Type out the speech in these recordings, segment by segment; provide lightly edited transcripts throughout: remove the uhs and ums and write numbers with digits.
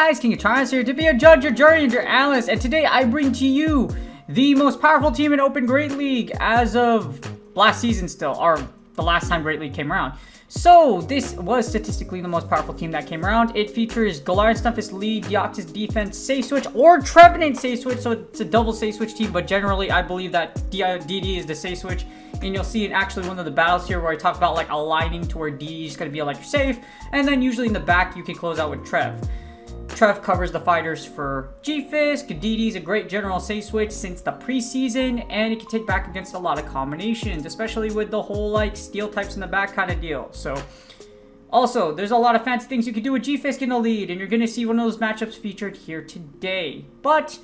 guys, King of Trials here to be a judge, your jury, and your analyst, and today I bring to you the most powerful team in Open Great League as of last season still, or the last time Great League came around. So, this was statistically the most powerful team that came around. It features Galarian Stunfisk lead, Deoxys defense, safe switch, or Trevanent safe switch, so it's a double safe switch team, but generally I believe that DD is the safe switch. And you'll see in actually one of the battles here where I talk about like aligning to where DD is going to be like safe. And then usually in the back you can close out with Trev. Trev covers the fighters for Gfisk. DD is a great general safe switch since the preseason. And it can take back against a lot of combinations. Especially with the whole like steel types in the back kind of deal. So also there's a lot of fancy things you can do with Gfisk in the lead. And you're going to see one of those matchups featured here today. But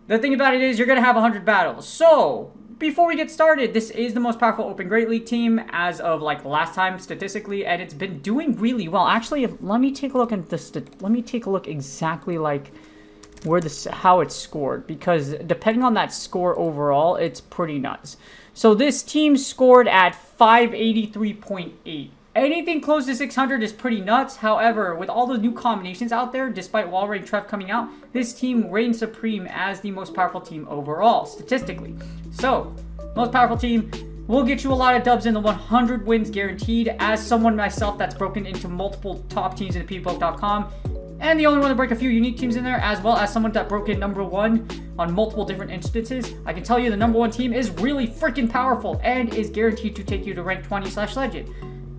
the thing about it is you're going to have 100 battles. So before we get started, this is the most powerful Open Great League team as of like last time statistically, and it's been doing really well. Actually, let me take a look at this. Let me take a look exactly like where how it's scored, because depending on that score overall, it's pretty nuts. So this team scored at 583.8. Anything close to 600 is pretty nuts. However, with all the new combinations out there, despite Walrein Trev coming out, this team reigns supreme as the most powerful team overall, statistically. So, most powerful team will get you a lot of dubs in the 100 wins guaranteed. As someone myself that's broken into multiple top teams in PvPoke.com, and the only one to break a few unique teams in there, as well as someone that broke in #1 on multiple different instances, I can tell you the #1 team is really freaking powerful and is guaranteed to take you to rank 20/legend.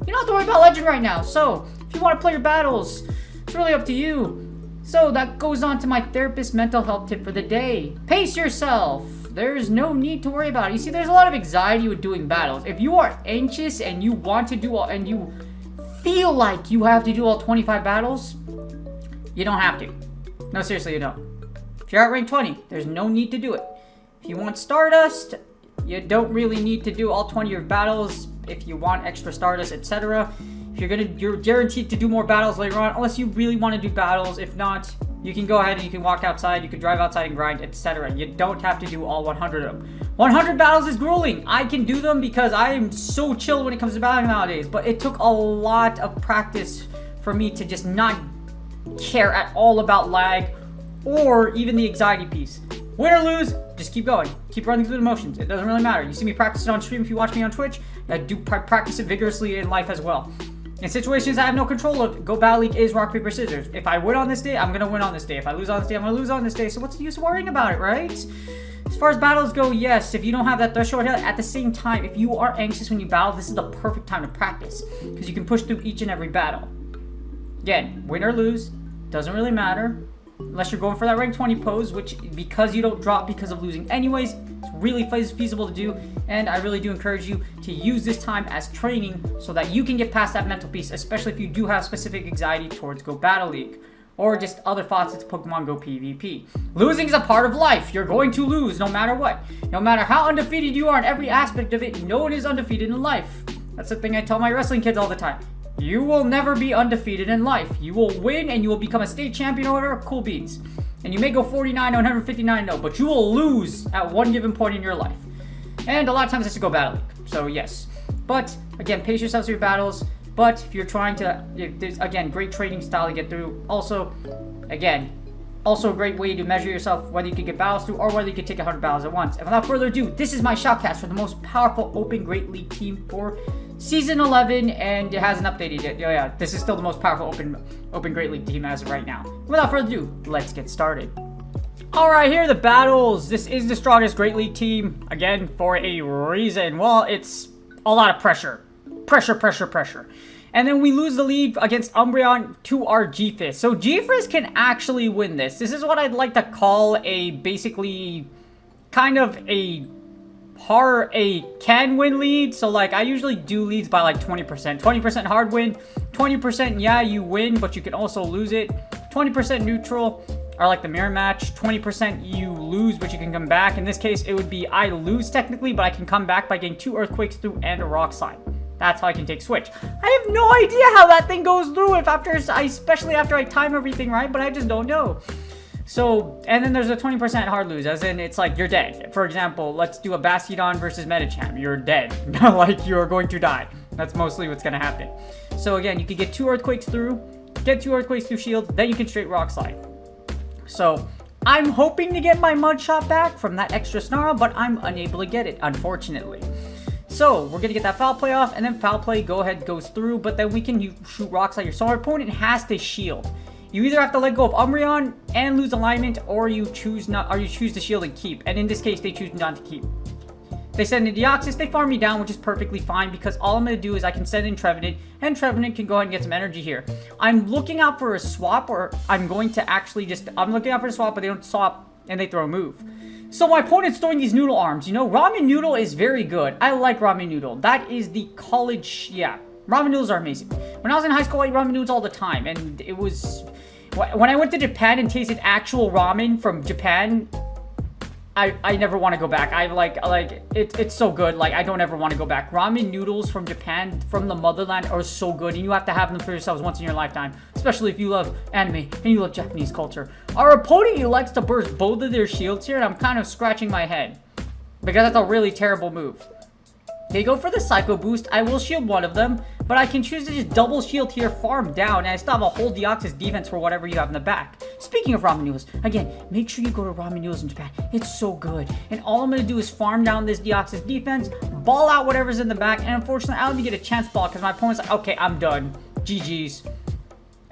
You don't have to worry about legend right now, so if you want to play your battles, it's really up to you. So that goes on to my therapist mental health tip for the day. Pace yourself. There's no need to worry about it. You see, there's a lot of anxiety with doing battles. If you are anxious and you want to do all, and you feel like you have to do all 25 battles, you don't have to. No, seriously, you don't. If you're at rank 20, there's no need to do it. If you want Stardust, you don't really need to do all 20 of your battles. If you want extra Stardust, etc. If you're guaranteed to do more battles later on, unless you really want to do battles. If not, you can go ahead and you can walk outside, you can drive outside and grind, etc. You don't have to do all 100 of them. 100 battles is grueling. I can do them because I am so chill when it comes to battling nowadays. But it took a lot of practice for me to just not care at all about lag or even the anxiety piece. Win or lose, just keep going. Keep running through the motions. It doesn't really matter. You see me practice it on stream if you watch me on Twitch. I do practice it vigorously in life as well. In situations I have no control of, Go Battle League is rock, paper, scissors. If I win on this day, I'm going to win on this day. If I lose on this day, I'm going to lose on this day. So what's the use of worrying about it, right? As far as battles go, yes, if you don't have that threshold hit, at the same time, if you are anxious when you battle, this is the perfect time to practice. Because you can push through each and every battle. Again, win or lose, doesn't really matter. Unless you're going for that rank 20 pose, which because you don't drop because of losing anyways, it's really feasible to do. And I really do encourage you to use this time as training so that you can get past that mental piece, especially if you do have specific anxiety towards Go Battle League or just other facets of Pokemon Go PvP. Losing is a part of life. You're going to lose no matter what. No matter how undefeated you are in every aspect of it, no one is undefeated in life. That's the thing I tell my wrestling kids all the time. You will never be undefeated in life. You will win and you will become a state champion or whatever, cool beans. And you may go 49 or 159 no, but you will lose at one given point in your life. And a lot of times it's to Go Battle League, so yes. But again, pace yourself through your battles. But if you're trying to, there's again, great training style to get through. Also, again, also a great way to measure yourself whether you can get battles through or whether you can take 100 battles at once. And without further ado, this is my shoutcast for the most powerful Open Great League team for Season 11, and it hasn't updated yet. Yeah, this is still the most powerful Open Great League team as of right now. Without further ado, let's get started. Alright, here are the battles. This is the strongest Great League team, again, for a reason. Well, it's a lot of pressure. Pressure. And then we lose the lead against Umbreon to our Gfisk. So Gfisk can actually win this. This is what I'd like to call a basically kind of a can win lead. So like I usually do leads by like 20%. 20% hard win, 20% yeah you win, but you can also lose it. 20% neutral are like the mirror match. 20% you lose, but you can come back. In this case, it would be I lose technically, but I can come back by getting 2 earthquakes through and a rock slide. That's how I can take switch. I have no idea how that thing goes through especially after I time everything right, but I just don't know. So, and then there's a 20% hard lose, as in it's like you're dead. For example, let's do a Bastiodon versus Medicham. You're dead. Like you're going to die. That's mostly what's going to happen. So again, you could get 2 earthquakes through, get 2 Earthquakes through shield, then you can straight Rock Slide. So I'm hoping to get my Mud Shot back from that extra Snarl, but I'm unable to get it, unfortunately. So we're going to get that Foul Play off, and then Foul Play goes through, but then we can shoot Rock Slide. So our opponent has to shield. You either have to let go of Umbreon and lose alignment, or you choose to shield and keep. And in this case, they choose not to keep. They send in Deoxys, they farm me down, which is perfectly fine because all I'm going to do is I can send in Trevanent, and Trevanent can go ahead and get some energy here. I'm looking out for a swap, or I'm going to actually I'm looking out for a swap, but they don't swap, and they throw a move. So my opponent's throwing these Noodle Arms. You know, Ramen Noodle is very good. I like Ramen Noodle. That is the college, yeah. Ramen Noodles are amazing. When I was in high school, I ate Ramen Noodles all the time, and it was... When I went to Japan and tasted actual ramen from Japan... I never want to go back. It's so good. Like, I don't ever want to go back. Ramen noodles from Japan, from the motherland, are so good, and you have to have them for yourselves once in your lifetime, especially if you love anime and you love Japanese culture. Our opponent elects to burst both of their shields here, and I'm kind of scratching my head because that's a really terrible move. They go for the Psycho Boost. I will shield one of them, but I can choose to just double shield here, farm down, and I still have a whole Deoxys defense for whatever you have in the back. Speaking of ramen noodles, again, make sure you go to ramen noodles in Japan. It's so good. And all I'm going to do is farm down this Deoxys defense, ball out whatever's in the back, and unfortunately, I don't even get a chance ball because my opponent's like, okay, I'm done. GG's.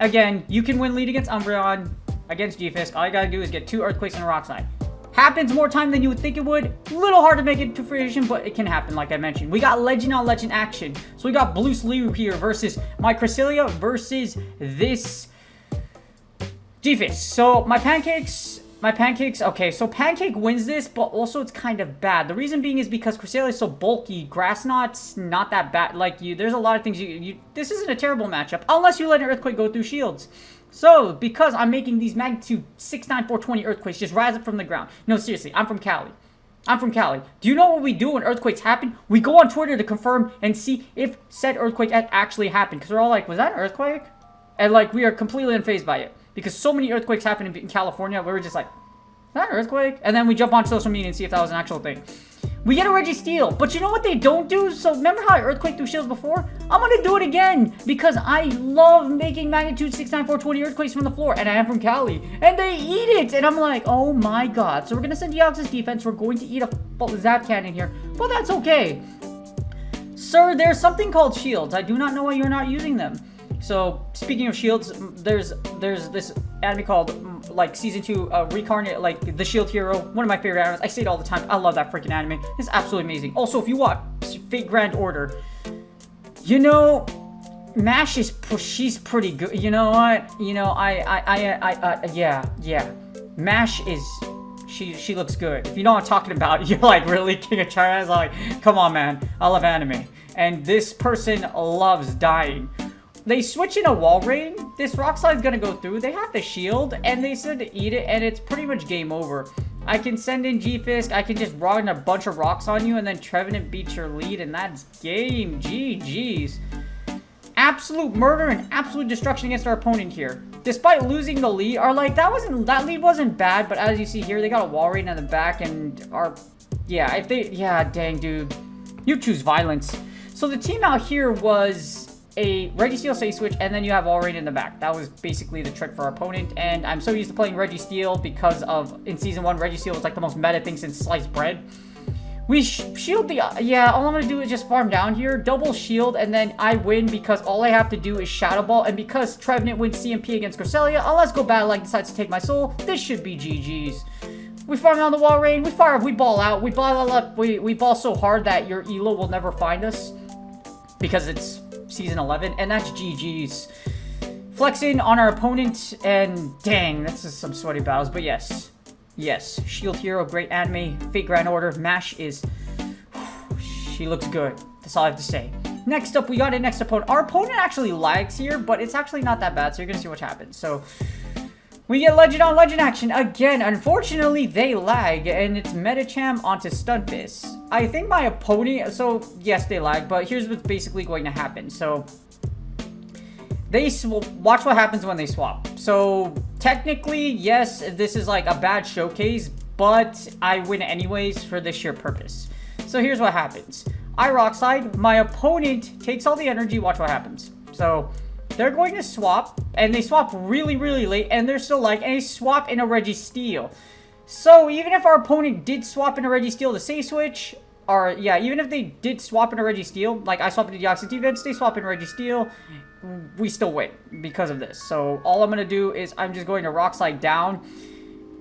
Again, you can win lead against Umbreon, against Gfisk. All you got to do is get 2 Earthquakes and a Rock Slide. Happens more time than you would think it would. A little hard to make it to fruition, but it can happen, like I mentioned. We got Legend on Legend action. So we got Blue Slew here versus my Cresselia versus this Gfisk. So my Pancakes, okay, so Pancake wins this, but also it's kind of bad. The reason being is because Cresselia is so bulky. Grass Knot's not that bad. Like, there's a lot of things this isn't a terrible matchup, unless you let an Earthquake go through shields. So, because I'm making these magnitude 6, 9, 4, 20 earthquakes just rise up from the ground. No, seriously, I'm from Cali. Do you know what we do when earthquakes happen? We go on Twitter to confirm and see if said earthquake actually happened. Because we're all like, was that an earthquake? And like, we are completely unfazed by it. Because so many earthquakes happen in California, we were just like, is that an earthquake? And then we jump on social media and see if that was an actual thing. We get a Registeel, but you know what they don't do? So remember how I earthquake through shields before? I'm gonna do it again because I love making magnitude 6, 9, 4, 20 earthquakes from the floor, and I am from Cali, and they eat it, and I'm like, oh my god. So we're gonna send Deoxys defense. We're going to eat a Zap Cannon here, but that's okay. Sir, there's something called shields. I do not know why you're not using them. So speaking of shields, there's this anime called like season 2 Reincarnate, like the Shield Hero, one of my favorite animes. I say it all the time. I love that freaking anime. It's absolutely amazing. Also, if you watch Fate Grand Order, you know, Mash is she's pretty good. You know what? You know, yeah. Mash is she looks good. If you know what I'm talking about, you're like, really, King of China? Is like, come on, man. I love anime, and this person loves dying. They switch in a wall rain. This Rock Slide's gonna go through. They have to shield, and they said to eat it, and it's pretty much game over. I can send in Gfisk. I can just run a bunch of rocks on you, and then Trevanent beats your lead, and that's game. GG's. Absolute murder and absolute destruction against our opponent here. Despite losing the lead, that lead wasn't bad, but as you see here, they got a wall rain in the back, and dang, dude. You choose violence. So the team out here was a Registeel Safe Switch, and then you have All Rain in the back. That was basically the trick for our opponent, and I'm so used to playing Registeel because in Season 1, Registeel was like the most meta thing since sliced bread. We shield all I'm going to do is just farm down here, double shield, and then I win because all I have to do is Shadow Ball, and because Trevanent wins CMP against Cresselia, unless Go Bad Like decides to take my soul, this should be GG's. We farm down the wall rain, we ball out, we ball so hard that your Elo will never find us because it's Season 11, and that's GG's. Flexing on our opponent, and dang, that's just some sweaty battles, but yes, Shield Hero, great anime. Fate Grand Order, Mash is, she looks good. That's all I have to say. Next up, we got a next opponent. Our opponent actually lags here, but it's actually not that bad, so you're gonna see what happens. So we get Legend on Legend action again. Unfortunately, they lag, and it's Medicham onto Stunfisk. I think my opponent, so yes, they lag, but here's what's basically going to happen. So watch what happens when they swap. So technically, yes, this is like a bad showcase, but I win anyways for this sheer purpose. So here's what happens. I Rock Slide, my opponent takes all the energy, watch what happens. So they're going to swap, and they swap really, really late, and they're still like, and they swap in a Registeel. So even if our opponent did swap in a Registeel to safe switch, or yeah, even if they did swap in a Registeel, like I swap into Deoxys defense, they swap in Registeel, we still win because of this. So all I'm going to do is I'm just going to Rock Slide down.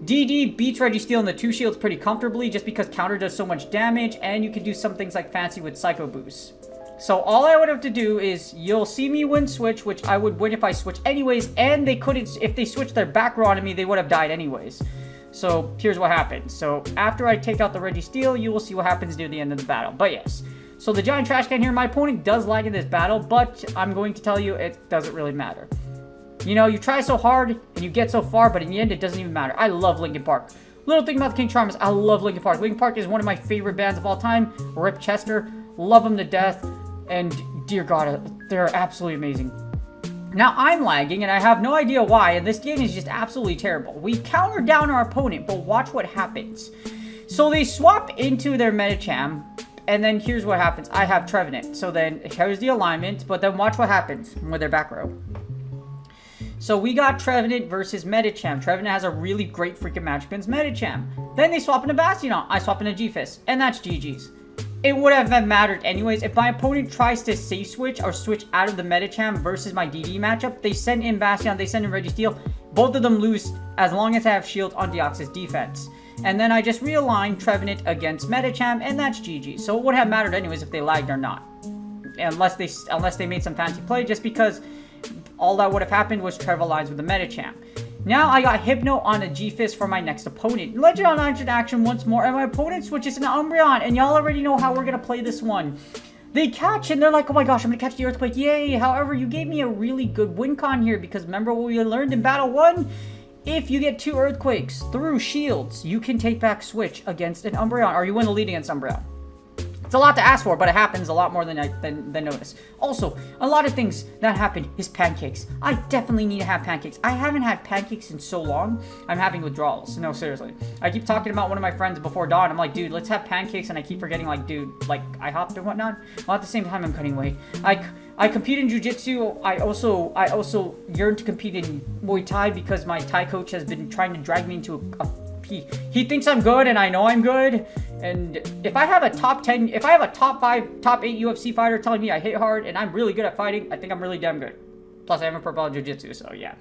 DD beats Registeel in the 2 shields pretty comfortably just because counter does so much damage, and you can do some things like fancy with Psycho Boost. So all I would have to do is, you'll see me win switch, which I would win if I switch anyways, and they couldn't, if they switched their back row on me, they would have died anyways. So here's what happens. So after I take out the Registeel, you will see what happens near the end of the battle. But yes, so the giant trash can here, my opponent does lag in this battle, but I'm going to tell you it doesn't really matter. You know, you try so hard and you get so far, but in the end, it doesn't even matter. I love Linkin Park. Little thing about the King Charm is I love Linkin Park. Linkin Park is one of my favorite bands of all time. Rip Chester. Love them to death. And dear God, they're absolutely amazing. Now, I'm lagging, and I have no idea why, and this game is just absolutely terrible. We counter down our opponent, but watch what happens. So they swap into their Medicham, and then here's what happens. I have Trevanent. So then here's the alignment, but then watch what happens with their back row. So we got Trevanent versus Medicham. Trevanent has a really great freaking match against Medicham. Then they swap into Bastion. I swap into Gfisk, and that's GG's. It would have mattered anyways. If my opponent tries to safe switch or switch out of the Medicham versus my DD matchup, they send in Bastion, they send in Registeel. Both of them lose as long as I have shield on Deoxys defense. And then I just realign Trevanent against Medicham, and that's GG. So it would have mattered anyways if they lagged or not. Unless they made some fancy play, just because all that would have happened was Trevor lines with the Medicham. Now I got Hypno on a Gfisk for my next opponent. Legend on Legend action once more, and my opponent switches into Umbreon, and y'all already know how we're going to play this one. They catch, and they're like, oh my gosh, I'm going to catch the Earthquake, yay! However, you gave me a really good win con here, because remember what we learned in Battle 1? If you get 2 Earthquakes through shields, you can take back switch against an Umbreon, or you win the lead against Umbreon. It's a lot to ask for, but it happens a lot more than notice. Also, a lot of things that happen is pancakes. I definitely need to have pancakes. I haven't had pancakes in so long. I'm having withdrawals. No, seriously. I keep talking about one of my friends before dawn. I'm like, dude, let's have pancakes, and I keep forgetting, like, dude, like, I hopped and whatnot. Well, at the same time, I'm cutting weight. I compete in jiu-jitsu. I also yearn to compete in Muay Thai because my Thai coach has been trying to drag me into he thinks I'm good, and I know I'm good. And if I have a top 10, if I have a top 5, top 8 UFC fighter telling me I hit hard and I'm really good at fighting, I think I'm really damn good. Plus, I have a purple belt in jiu-jitsu, so yeah.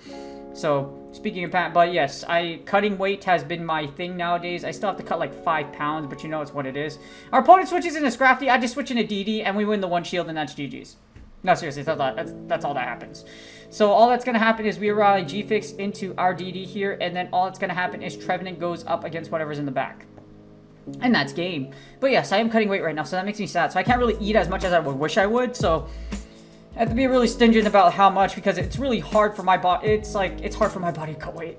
So, speaking of but yes, cutting weight has been my thing nowadays. I still have to cut like 5 pounds, but you know it's what it is. Our opponent switches into Scrafty. I just switch into DD, and we win the 1 shield, and that's GG's. No, seriously, that's all that happens. So all that's going to happen is we rally Gfisk into our DD here, and then all that's going to happen is Trevanent goes up against whatever's in the back. And that's game. But yes, I am cutting weight right now, so that makes me sad. So I can't really eat as much as I would wish I would, so I have to be really stingent about how much, because it's really hard for my body. It's hard for my body to cut weight.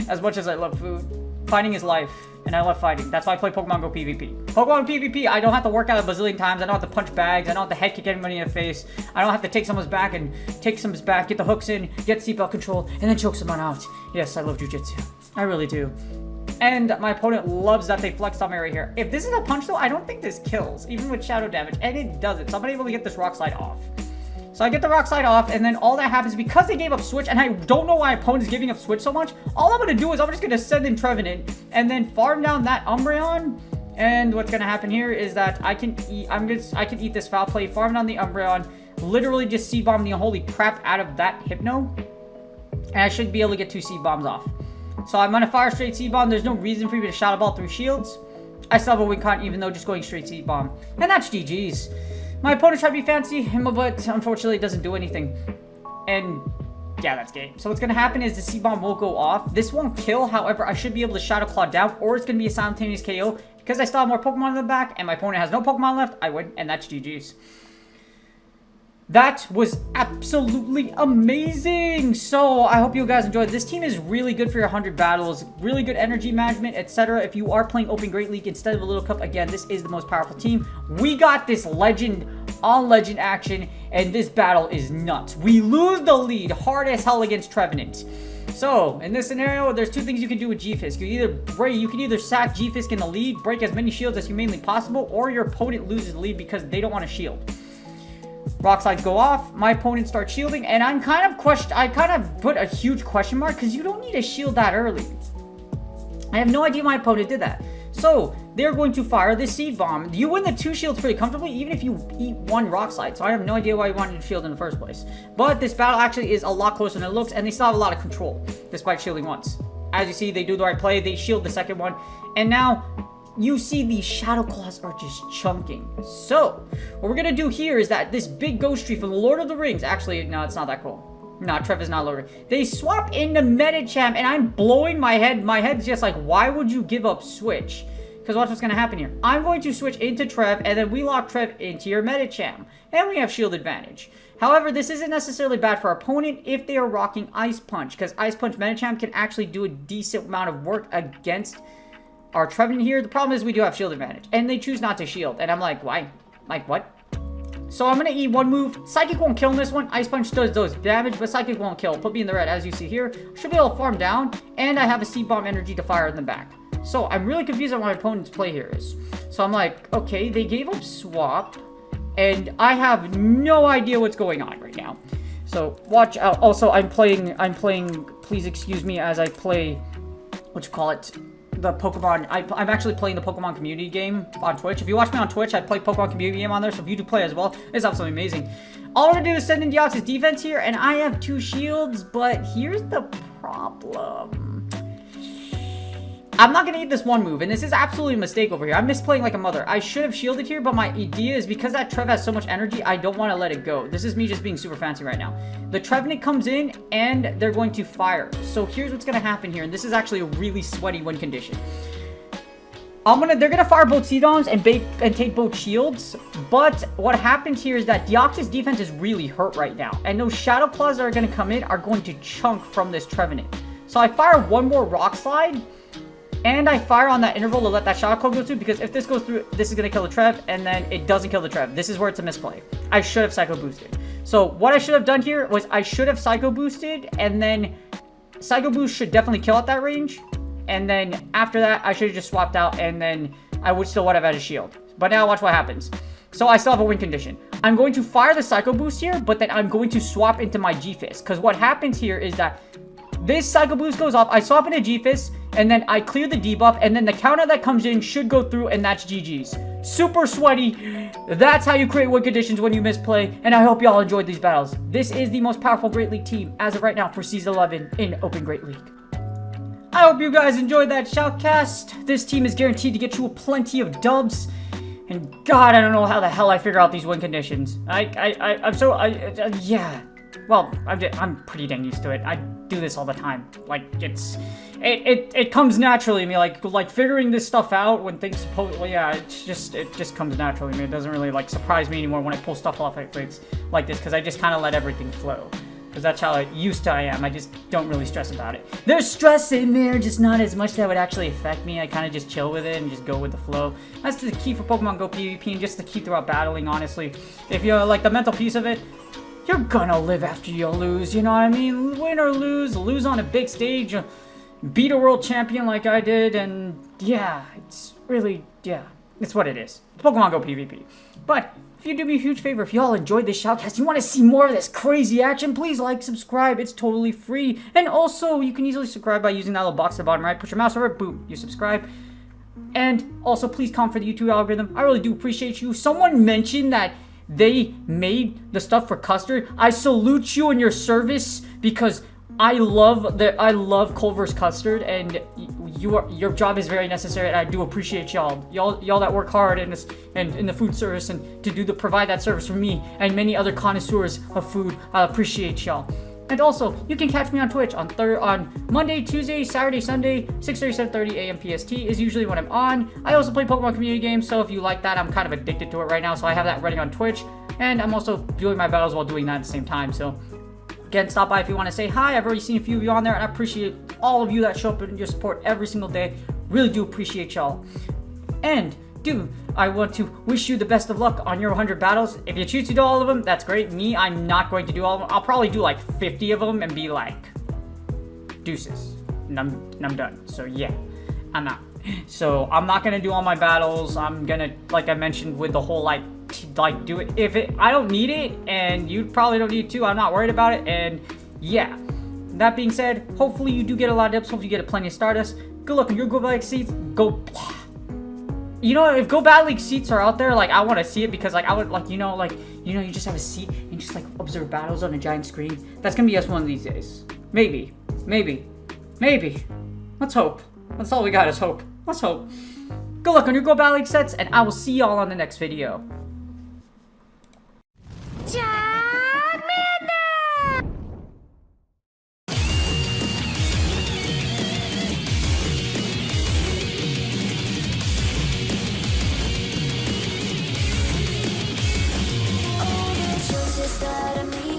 As much as I love food. Fighting is life, and I love fighting. That's why I play Pokemon Go PvP. Pokemon PvP, I don't have to work out a bazillion times. I don't have to punch bags. I don't have to head kick anybody in the face. I don't have to take someone's back, get the hooks in, get seatbelt control, and then choke someone out. Yes, I love jiu-jitsu. I really do. And my opponent loves that they flexed on me right here. If this is a punch, though, I don't think this kills, even with shadow damage, and it doesn't. So I'm able to get this Rock Slide off. So I get the Rock Slide off, and then all that happens, because they gave up Switch, and I don't know why opponent is giving up Switch so much, all I'm going to do is I'm just going to send in Trevanent, and then farm down that Umbreon, and what's going to happen here is that I can eat this foul play, farm down the Umbreon, literally just Seed Bomb the holy crap out of that Hypno, and I should be able to get 2 Seed Bombs off. So I'm going to fire straight Seed Bomb. There's no reason for me to Shadow Ball through shields. I still have a win con, even though just going straight Seed Bomb. And that's GG's. My opponent tried to be fancy, but unfortunately it doesn't do anything. And yeah, that's game. So what's going to happen is the Seed Bomb will go off. This won't kill, however, I should be able to Shadow Claw down, or it's going to be a simultaneous KO. Because I still have more Pokemon in the back, and my opponent has no Pokemon left, I win, and that's GG's. That was absolutely amazing. So I hope you guys enjoyed. This team is really good for your 100 battles, really good energy management, etc. If you are playing Open Great League instead of a Little Cup, again, this is the most powerful team. We got this legend on legend action, and this battle is nuts. We lose the lead hard as hell against Trevanent. So in this scenario, there's 2 things you can do with Gfisk. You can either sack Gfisk in the lead, break as many shields as humanly possible, or your opponent loses the lead because they don't want to shield. Rock slides go off, my opponent starts shielding, and I kind of put a huge question mark because you don't need to shield that early. I have no idea my opponent did that. So they're going to fire the seed bomb. You win the 2 shields pretty comfortably, even if you eat 1 rock slide. So I have no idea why you wanted to shield in the first place. But this battle actually is a lot closer than it looks, and they still have a lot of control, despite shielding once. As you see, they do the right play. They shield the second one, and now you see the Shadow Claws are just chunking. So what we're gonna do here is that this big ghost tree from the Lord of the Rings, actually, no, it's not that cool. No, Trev is not loaded. They swap into Medicham, and I'm blowing my head. My head's just like, why would you give up switch? Because watch what's going to happen here. I'm going to switch into Trev, and then we lock Trev into your Medicham. And we have shield advantage. However, this isn't necessarily bad for our opponent if they are rocking Ice Punch. Because Ice Punch Medicham can actually do a decent amount of work against our Trevanent here. The problem is we do have shield advantage. And they choose not to shield. And I'm like, why? Like, what? So I'm going to eat 1 move. Psychic won't kill in this one. Ice Punch does damage, but Psychic won't kill. Put me in the red, as you see here. Should be able to farm down. And I have a Seed Bomb energy to fire in the back. So I'm really confused on what my opponent's play here is. So I'm like, okay, they gave up swap. And I have no idea what's going on right now. So watch out. Also, I'm playing, please excuse me as I play, what you call it, the Pokemon. I'm actually playing the Pokemon community game on Twitch. If you watch me on Twitch, I play Pokemon community game on there. So if you do play as well, it's absolutely amazing. All we're gonna do is send in Deoxys defense here, and I have 2 shields, but here's the problem. I'm not going to eat this 1 move, and this is absolutely a mistake over here. I'm misplaying like a mother. I should have shielded here, but my idea is because that Trev has so much energy, I don't want to let it go. This is me just being super fancy right now. The Trevanent comes in, and they're going to fire. So here's what's going to happen here, and this is actually a really sweaty win condition. They're gonna fire both Seed Bombs and take both shields, but what happened here is that Deoxys defense is really hurt right now, and those Shadow Claws that are gonna come in are going to chunk from this Trevanent. So I fire 1 more Rock Slide, and I fire on that interval to let that Shadow Claw go through, because if this goes through, this is gonna kill the Trev, and then it doesn't kill the Trev. This is where it's a misplay. I should have Psycho Boosted. So what I should have done here was I should have Psycho Boosted, and then Psycho Boost should definitely kill at that range. And then after that, I should have just swapped out, and then I would still would have had a shield. But now watch what happens. So I still have a win condition. I'm going to fire the Psycho Boost here, but then I'm going to swap into my Gfisk. Because what happens here is that this Psycho Boost goes off, I swap into Gfisk, and then I clear the debuff, and then the counter that comes in should go through, and that's GG's. Super sweaty. That's how you create win conditions when you misplay, and I hope y'all enjoyed these battles. This is the most powerful Great League team as of right now for Season 11 in Open Great League. I hope you guys enjoyed that shoutcast. This team is guaranteed to get you plenty of dubs. And God, I don't know how the hell I figure out these win conditions. Yeah. Well, I'm pretty dang used to it. I do this all the time. Like, it comes naturally to me. Like figuring this stuff out when things well, yeah, it just comes naturally to me. It doesn't really, like, surprise me anymore when I pull stuff off like this, because I just kind of let everything flow. Because that's how used to I am. I just don't really stress about it. There's stress in there, just not as much that would actually affect me. I kind of just chill with it and just go with the flow. That's the key for Pokemon Go PvP, and just the key throughout battling, honestly. If you like the mental piece of it, you're gonna live after you lose, you know what I mean? Win or lose on a big stage, beat a world champion like I did, and yeah, it's really, yeah, it's what it is. Pokemon Go PvP. But if you do me a huge favor, if y'all enjoyed this shoutcast, you want to see more of this crazy action, please like, subscribe. It's totally free. And also, you can easily subscribe by using that little box at the bottom right. Put your mouse over it, boom, you subscribe. And also, please comment for the YouTube algorithm. I really do appreciate you. Someone mentioned that they made the stuff for Custard. I salute you and your service, because I love Culver's Custard, and your job is very necessary, and I do appreciate y'all that work hard in the food service and to provide that service for me and many other connoisseurs of food. I appreciate y'all. And also, you can catch me on Twitch on Monday, Tuesday, Saturday, Sunday, 6:30, 7:30 a.m. PST is usually when I'm on. I also play Pokemon community games, so if you like that, I'm kind of addicted to it right now, so I have that running on Twitch, and I'm also doing my battles while doing that at the same time. So again, stop by if you want to say hi. I've already seen a few of you on there, and I appreciate all of you that show up and your support every single day. Really do appreciate y'all. And dude, I want to wish you the best of luck on your 100 battles. If you choose to do all of them, that's great. Me, I'm not going to do all of them. I'll probably do like 50 of them and be like, deuces. And I'm done. So yeah, I'm out. So I'm not going to do all my battles. I'm going to, like I mentioned with the whole like like do it. If it, I don't need it, and you probably don't need it too. I'm not worried about it, and yeah. That being said, hopefully you do get a lot of dips. Hopefully you get plenty of Stardust. Good luck on your Go Battle League seats. Go. You know, if Go Battle League seats are out there, like I want to see it because like I would like you just have a seat and just like observe battles on a giant screen. That's gonna be us one of these days. Maybe. Let's hope. That's all we got is hope. Let's hope. Good luck on your Go Battle League sets, and I will see y'all on the next video. That I made